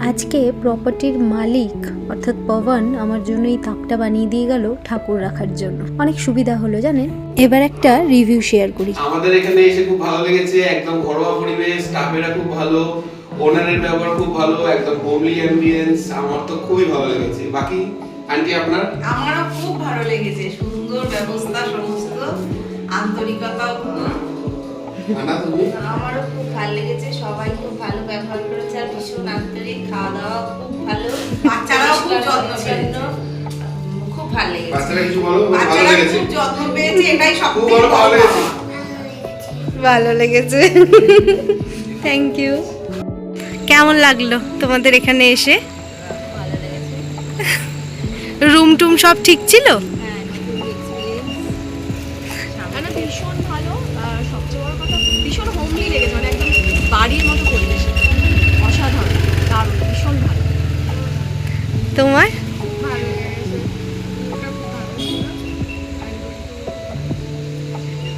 আজকে প্রপার্টির মালিক অর্থাৎ পবন আমার জন্য এই তাকটা বানিয়ে দিয়ে গেল ঠাকুর রাখার জন্য। অনেক সুবিধা হলো জানেন। এবার একটা রিভিউ শেয়ার করি। আমাদের এখানে এসে খুব ভালো লেগেছে, একদম ঘরোয়া পরিবেশ, স্টাফেরা খুব ভালো, ওনারের ব্যবহার খুব ভালো, একদম হোমলি অ্যাম্বিয়েন্স, আমার তো খুবই ভালো লেগেছে। বাকি আন্টি আপনার? আমারও খুব ভালো লেগেছে, সুন্দর ব্যবস্থা, সমস্ত আন্তরিকতা। আনা তুমি? আমারও খুব ভালো লেগেছে, সবাই খুব ভালো ব্যবহার করেছে আর ভীষণ আন্তরিক, খাওয়া দাওয়া খুব ভালো, বাচ্চারাও খুব যত্ন পেয়েছে, খুব ভালো লেগেছে। বাচ্চারা কিছু বলো? ভালো বাচ্চারা লেগেছে, খুব যত্ন পেয়েছে, এটাই খুব সবথেকে ভালো লেগেছে। ভালো লেগেছে, থ্যাংক ইউ। কেমন লাগলো তোমাদের এখানে এসে? রুম টুম সব ঠিক ছিল? মানে ভীষণ ভালো, আর সবচেয়ে বড় কথা ভীষণ হোমলি লেগেছে, মানে একদম বাড়ির মতো পরিবেশ, অসাধারণ, দারুণ, ভীষণ ভালো। তোমার?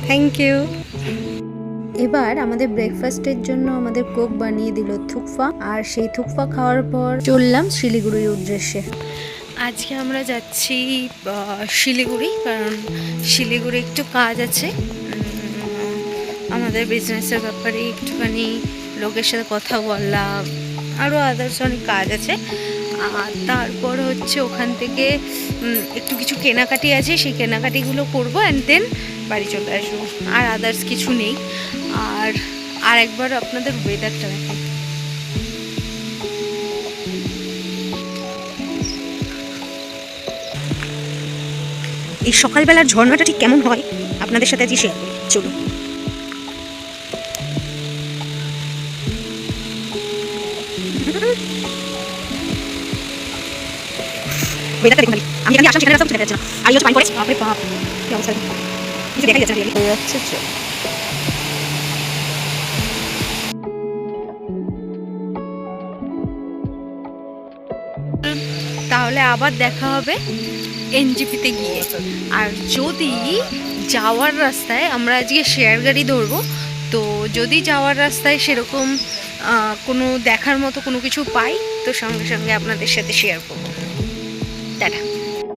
Thank you. এবার আমাদের ব্রেকফাস্টের জন্য আমাদের কোক বানিয়ে দিল থুকফা, আর সেই থুকফা খাওয়ার পর চললাম শিলিগুড়ির উদ্দেশ্যে। আজকে আমরা যাচ্ছি শিলিগুড়ি, কারণ শিলিগুড়ি একটু কাজ আছে আমাদের বিজনেসের ব্যাপারে, একটুখানি লোকের সাথে কথা বললাম, আরও আদার্স অনেক কাজ আছে। আর তারপর হচ্ছে ওখান থেকে একটু কিছু কেনাকাটি আছে, সেই কেনাকাটিগুলো করবো অ্যান্ড দেন বাড়ি চলে আসবো। আর আদার্স কিছু নেই। আর একবার আপনাদের ওয়েদারটা দেখেন, এই সকালবেলার ঝর্ণাটা ঠিক কেমন হয় আপনাদের সাথে আজকে শেয়ার করি, চলুন। ওয়েদারটা দেখুন, আমি এখানে আসলাম সেখানে রাস্তা চিনতে পারছি না, আর হচ্ছে পানি পড়ে, বাপরে বাপ কি অবস্থা, কিছু দেখাই যাচ্ছে না, যাচ্ছে। তাহলে আবার দেখা হবে এনজিপিতে গিয়ে। আর যদি যাওয়ার রাস্তায় আমরা আজকে শেয়ার গাড়ি ধরবো, তো যদি যাওয়ার রাস্তায় সেরকম কোনো দেখার মতো কোনো কিছু পাই, তো সঙ্গে সঙ্গে আপনাদের সাথে শেয়ার করবো। টাটা।